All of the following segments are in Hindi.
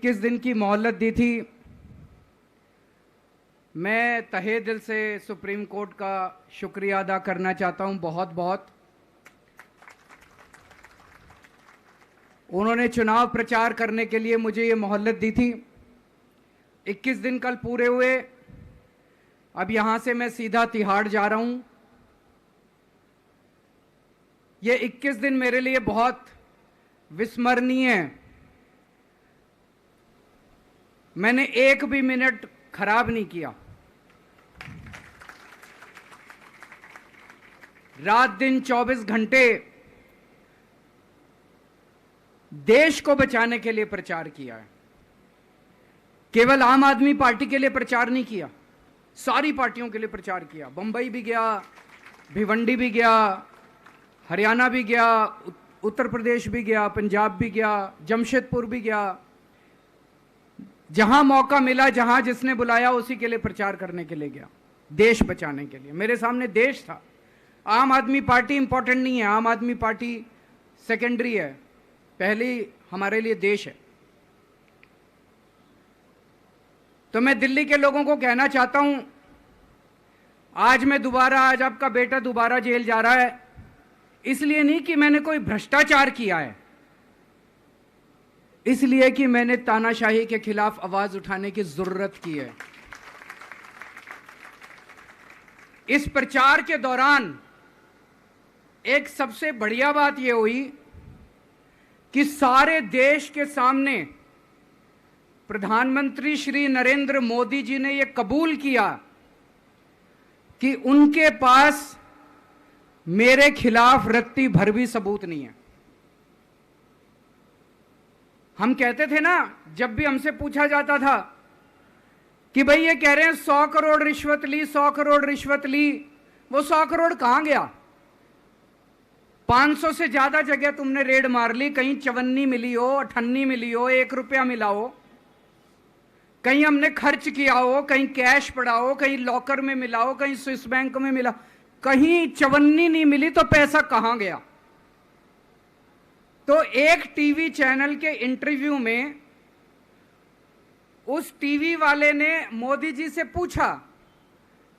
किस दिन की मोहलत दी थी। मैं तहे दिल से सुप्रीम कोर्ट का शुक्रिया अदा करना चाहता हूं, बहुत बहुत। उन्होंने चुनाव प्रचार करने के लिए मुझे ये मोहलत दी थी। 21 दिन कल पूरे हुए। अब यहां से मैं सीधा तिहाड़ जा रहा हूं। ये 21 दिन मेरे लिए बहुत विस्मरणीय है। मैंने एक भी मिनट खराब नहीं किया। रात दिन 24 घंटे देश को बचाने के लिए प्रचार किया है। केवल आम आदमी पार्टी के लिए प्रचार नहीं किया, सारी पार्टियों के लिए प्रचार किया। बंबई भी गया, भिवंडी भी गया, हरियाणा भी गया, उत्तर प्रदेश भी गया, पंजाब भी गया, जमशेदपुर भी गया। जहां मौका मिला, जहां जिसने बुलाया, उसी के लिए प्रचार करने के लिए गया, देश बचाने के लिए। मेरे सामने देश था। आम आदमी पार्टी इंपॉर्टेंट नहीं है, आम आदमी पार्टी सेकेंडरी है, पहली हमारे लिए देश है। तो मैं दिल्ली के लोगों को कहना चाहता हूं, आज आपका बेटा दोबारा जेल जा रहा है, इसलिए नहीं कि मैंने कोई भ्रष्टाचार किया है, इसलिए कि मैंने तानाशाही के खिलाफ आवाज उठाने की जरूरत की है। इस प्रचार के दौरान एक सबसे बढ़िया बात यह हुई कि सारे देश के सामने प्रधानमंत्री श्री नरेंद्र मोदी जी ने यह कबूल किया कि उनके पास मेरे खिलाफ रत्ती भर भी सबूत नहीं है। हम कहते थे ना, जब भी हमसे पूछा जाता था कि भाई ये कह रहे हैं 100 करोड़ रिश्वत ली, 100 करोड़ रिश्वत ली, वो 100 करोड़ कहां गया? 500 से ज्यादा जगह तुमने रेड मार ली, कहीं चवन्नी मिली हो, अठन्नी मिली हो, 1 रुपया मिला हो, कहीं हमने खर्च किया हो, कहीं कैश पड़ा हो, कहीं लॉकर में मिला हो, कहीं स्विस बैंक में मिला, कहीं चवन्नी नहीं मिली, तो पैसा कहां गया? तो एक टीवी चैनल के इंटरव्यू में उस टीवी वाले ने मोदी जी से पूछा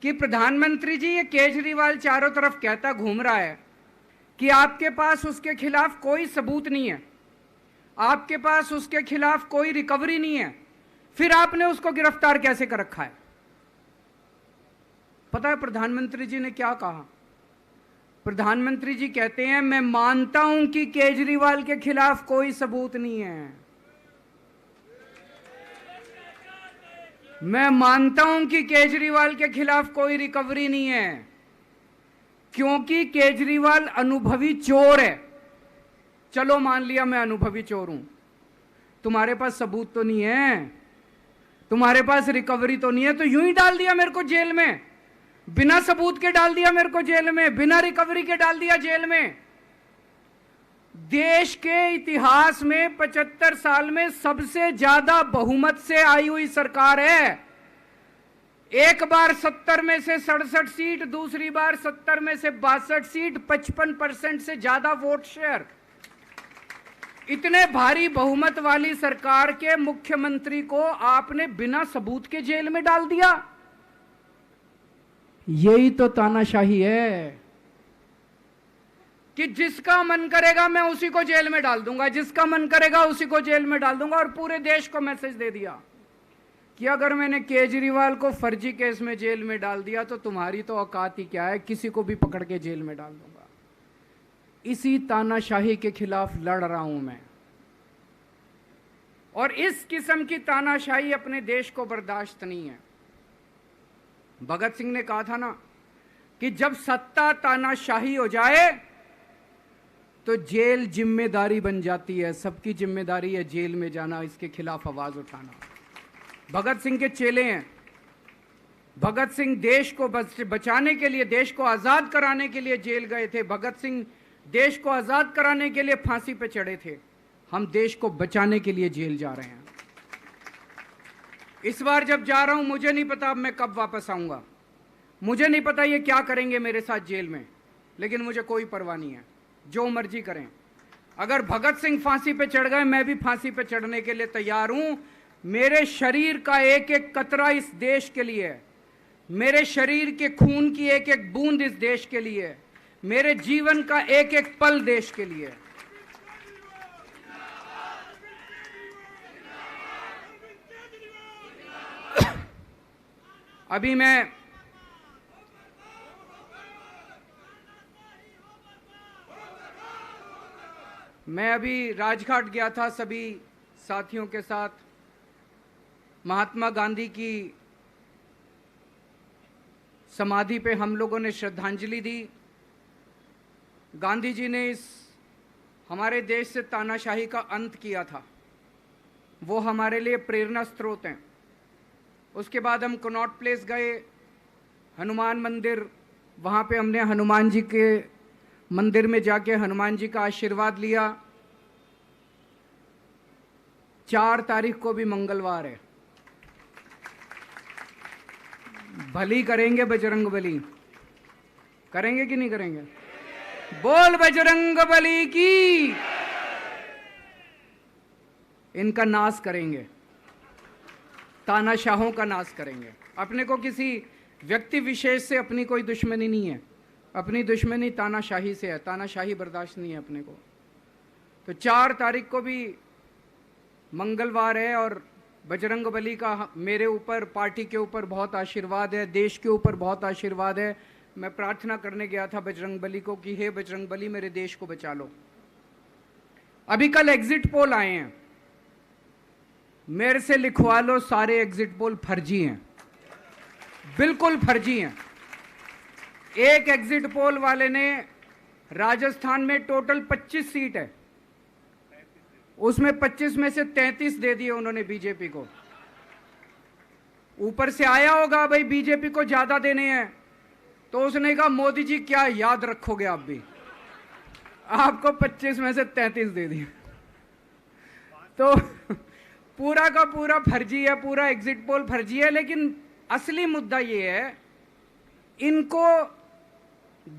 कि प्रधानमंत्री जी, ये केजरीवाल चारों तरफ कहता घूम रहा है कि आपके पास उसके खिलाफ कोई सबूत नहीं है, आपके पास उसके खिलाफ कोई रिकवरी नहीं है, फिर आपने उसको गिरफ्तार कैसे कर रखा है? पता है प्रधानमंत्री जी ने क्या कहा? प्रधानमंत्री जी कहते हैं, मैं मानता हूं कि केजरीवाल के खिलाफ कोई सबूत नहीं है, मैं मानता हूं कि केजरीवाल के खिलाफ कोई रिकवरी नहीं है, क्योंकि केजरीवाल अनुभवी चोर है। चलो मान लिया मैं अनुभवी चोर हूं, तुम्हारे पास सबूत तो नहीं है, तुम्हारे पास रिकवरी तो नहीं है, तो यूं ही डाल दिया मेरे को जेल में, बिना सबूत के डाल दिया मेरे को जेल में, बिना रिकवरी के डाल दिया जेल में। देश के इतिहास में 75 साल में सबसे ज्यादा बहुमत से आई हुई सरकार है। एक बार 70 में से 67 सीट, दूसरी बार 70 में से 62 सीट, 55% से ज्यादा वोट शेयर। इतने भारी बहुमत वाली सरकार के मुख्यमंत्री को आपने बिना सबूत के जेल में डाल दिया। यही तो तानाशाही है कि जिसका मन करेगा मैं उसी को जेल में डाल दूंगा, जिसका मन करेगा उसी को जेल में डाल दूंगा। और पूरे देश को मैसेज दे दिया कि अगर मैंने केजरीवाल को फर्जी केस में जेल में डाल दिया तो तुम्हारी तो औकात ही क्या है, किसी को भी पकड़ के जेल में डाल दूंगा। इसी तानाशाही के खिलाफ लड़ रहा हूं मैं, और इस किस्म की तानाशाही अपने देश को बर्दाश्त नहीं है। भगत सिंह ने कहा था ना कि जब सत्ता तानाशाही हो जाए तो जेल जिम्मेदारी बन जाती है, सबकी जिम्मेदारी है जेल में जाना, इसके खिलाफ आवाज उठाना। भगत सिंह के चेले हैं। भगत सिंह देश को बचाने के लिए, देश को आजाद कराने के लिए जेल गए थे। भगत सिंह देश को आजाद कराने के लिए फांसी पे चढ़े थे। हम देश को बचाने के लिए जेल जा रहे हैं। इस बार जब जा रहा हूं, मुझे नहीं पता अब मैं कब वापस आऊंगा, मुझे नहीं पता ये क्या करेंगे मेरे साथ जेल में, लेकिन मुझे कोई परवाह नहीं है, जो मर्जी करें। अगर भगत सिंह फांसी पे चढ़ गए, मैं भी फांसी पे चढ़ने के लिए तैयार हूं। मेरे शरीर का एक एक कतरा इस देश के लिए है, मेरे शरीर के खून की एक एक बूंद इस देश के लिए है, मेरे जीवन का एक एक पल देश के लिए है। अभी मैं अभी राजघाट गया था सभी साथियों के साथ। महात्मा गांधी की समाधि पे हम लोगों ने श्रद्धांजलि दी। गांधी जी ने इस हमारे देश से तानाशाही का अंत किया था, वो हमारे लिए प्रेरणा स्रोत हैं। उसके बाद हम कनॉट प्लेस गए, हनुमान मंदिर, वहाँ पे हमने हनुमान जी के मंदिर में जाके हनुमान जी का आशीर्वाद लिया। 4 तारीख को भी मंगलवार है, भली करेंगे बजरंग बली, करेंगे कि नहीं करेंगे? बोल बजरंग बली की। इनका नाश करेंगे, तानाशाहों का नाश करेंगे। अपने को किसी व्यक्ति विशेष से अपनी कोई दुश्मनी नहीं है, अपनी दुश्मनी तानाशाही से है। तानाशाही बर्दाश्त नहीं है अपने को। तो 4 तारीख को भी मंगलवार है और बजरंग बली का मेरे ऊपर, पार्टी के ऊपर बहुत आशीर्वाद है, देश के ऊपर बहुत आशीर्वाद है। मैं प्रार्थना करने गया था बजरंग बली को कि हे बजरंग बली, मेरे देश को बचा लो। अभी कल एग्जिट पोल आए हैं, मेरे से लिखवा लो, सारे एग्जिट पोल फर्जी हैं, बिल्कुल फर्जी हैं। एक एग्जिट पोल वाले ने राजस्थान में टोटल 25 सीट है, उसमें 25 में से 33 दे दिए उन्होंने बीजेपी को। ऊपर से आया होगा भाई बीजेपी को ज्यादा देने हैं, तो उसने कहा मोदी जी क्या याद रखोगे आप भी, आपको 25 में से 33 दे दिए। तो पूरा का पूरा फर्जी है, पूरा एग्जिट पोल फर्जी है। लेकिन असली मुद्दा ये है, इनको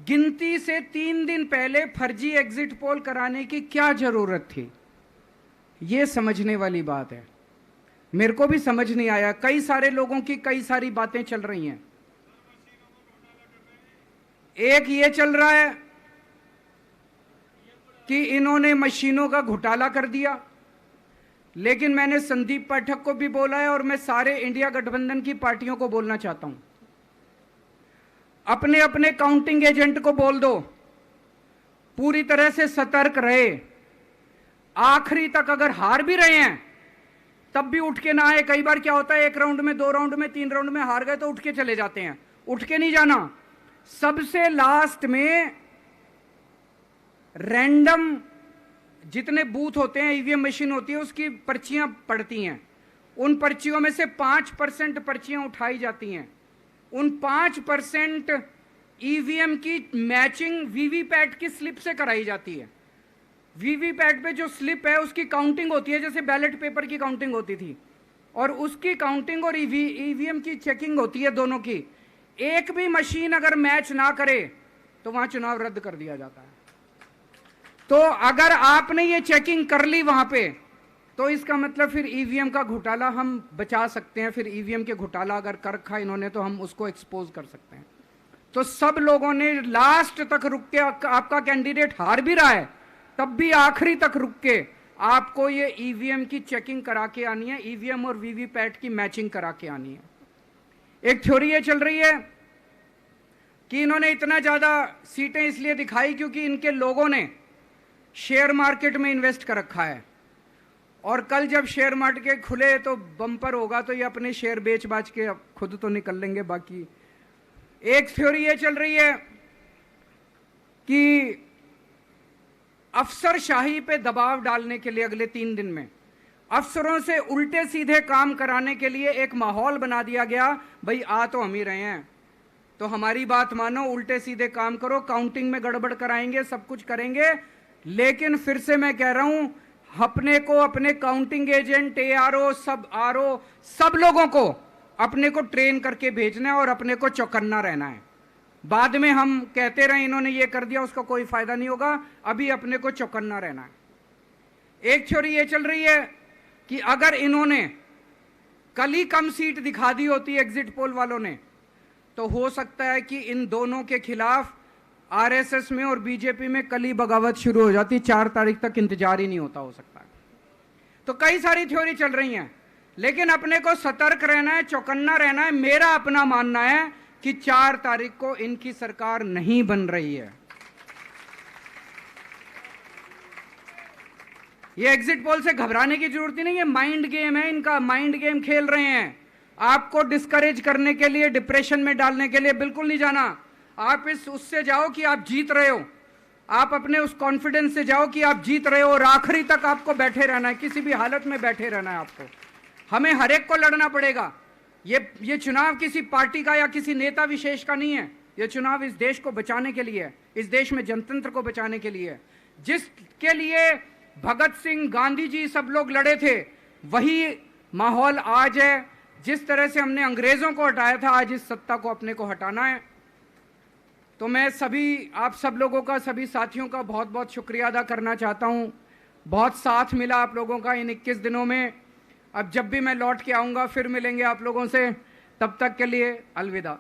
गिनती से 3 दिन पहले फर्जी एग्जिट पोल कराने की क्या जरूरत थी, ये समझने वाली बात है। मेरे को भी समझ नहीं आया। कई सारे लोगों की कई सारी बातें चल रही हैं। एक ये चल रहा है कि इन्होंने मशीनों का घोटाला कर दिया, लेकिन मैंने संदीप पाठक को भी बोला है और मैं सारे इंडिया गठबंधन की पार्टियों को बोलना चाहता हूं, अपने अपने काउंटिंग एजेंट को बोल दो, पूरी तरह से सतर्क रहे। आखिरी तक अगर हार भी रहे हैं तब भी उठ के ना आए। कई बार क्या होता है, 1 राउंड में, 2 राउंड में, 3 राउंड में हार गए तो उठ के चले जाते हैं। उठ के नहीं जाना। सबसे लास्ट में रैंडम जितने बूथ होते हैं, ईवीएम मशीन होती है, उसकी पर्चियां पड़ती हैं। उन पर्चियों में से 5% पर्चियां उठाई जाती हैं। उन 5% ईवीएम की मैचिंग वीवीपैट की स्लिप से कराई जाती है। वीवीपैट पे जो स्लिप है उसकी काउंटिंग होती है, जैसे बैलेट पेपर की काउंटिंग होती थी, और उसकी काउंटिंग और ईवीएम की चेकिंग होती है दोनों की। एक भी मशीन अगर मैच ना करे तो वहां चुनाव रद्द कर दिया जाता है। तो अगर आपने ये चेकिंग कर ली वहां पे, तो इसका मतलब फिर ईवीएम का घोटाला हम बचा सकते हैं। फिर ईवीएम के घोटाला अगर कर रखा इन्होंने तो हम उसको एक्सपोज कर सकते हैं। तो सब लोगों ने लास्ट तक रुक के, आपका कैंडिडेट हार भी रहा है तब भी आखिरी तक रुक के आपको ये ईवीएम की चेकिंग करा के आनी है, ईवीएम और वीवीपैट की मैचिंग करा के आनी है। एक थ्योरी ये चल रही है कि इन्होंने इतना ज्यादा सीटें इसलिए दिखाई क्योंकि इनके लोगों ने शेयर मार्केट में इन्वेस्ट कर रखा है, और कल जब शेयर मार्केट खुले तो बम्पर होगा, तो ये अपने शेयर बेच बाच के खुद तो निकल लेंगे। बाकी एक थ्योरी ये चल रही है कि अफसरशाही पे दबाव डालने के लिए अगले 3 दिन में अफसरों से उल्टे सीधे काम कराने के लिए एक माहौल बना दिया गया। भाई आ तो हम ही रहे हैं, तो हमारी बात मानो, उल्टे सीधे काम करो, काउंटिंग में गड़बड़ कराएंगे, सब कुछ करेंगे। लेकिन फिर से मैं कह रहा हूं, अपने को, अपने काउंटिंग एजेंट, एआरओ, सब आरओ, सब लोगों को अपने को ट्रेन करके भेजना है और अपने को चौकन्ना रहना है। बाद में हम कहते रहे इन्होंने ये कर दिया, उसका कोई फायदा नहीं होगा। अभी अपने को चौकन्ना रहना है। एक थ्योरी ये चल रही है कि अगर इन्होंने कल ही कम सीट दिखा दी होती एग्जिट पोल वालों ने, तो हो सकता है कि इन दोनों के खिलाफ आरएसएस में और बीजेपी में कल ही बगावत शुरू हो जाती, 4 तारीख तक इंतजार ही नहीं होता, हो सकता है। तो कई सारी थ्योरी चल रही हैं, लेकिन अपने को सतर्क रहना है, चौकन्ना रहना है। मेरा अपना मानना है कि 4 तारीख को इनकी सरकार नहीं बन रही है। ये एग्जिट पोल से घबराने की जरूरत ही नहीं है, माइंड गेम है इनका, माइंड गेम खेल रहे हैं। आपको डिस्करेज करने के लिए, डिप्रेशन में डालने के लिए बिल्कुल नहीं जाना। आप उससे जाओ कि आप जीत रहे हो, आप अपने उस कॉन्फिडेंस से जाओ कि आप जीत रहे हो, और आखिरी तक आपको बैठे रहना है, किसी भी हालत में बैठे रहना है आपको। हमें हर एक को लड़ना पड़ेगा। ये चुनाव किसी पार्टी का या किसी नेता विशेष का नहीं है, ये चुनाव इस देश को बचाने के लिए है, इस देश में जनतंत्र को बचाने के लिए है। जिसके लिए भगत सिंह, गांधी जी सब लोग लड़े थे, वही माहौल आज है। जिस तरह से हमने अंग्रेजों को हटाया था, आज इस सत्ता को अपने को हटाना है। तो मैं सभी आप सब लोगों का, सभी साथियों का बहुत बहुत शुक्रिया अदा करना चाहता हूं। बहुत साथ मिला आप लोगों का इन 21 दिनों में। अब जब भी मैं लौट के आऊंगा फिर मिलेंगे आप लोगों से, तब तक के लिए अलविदा।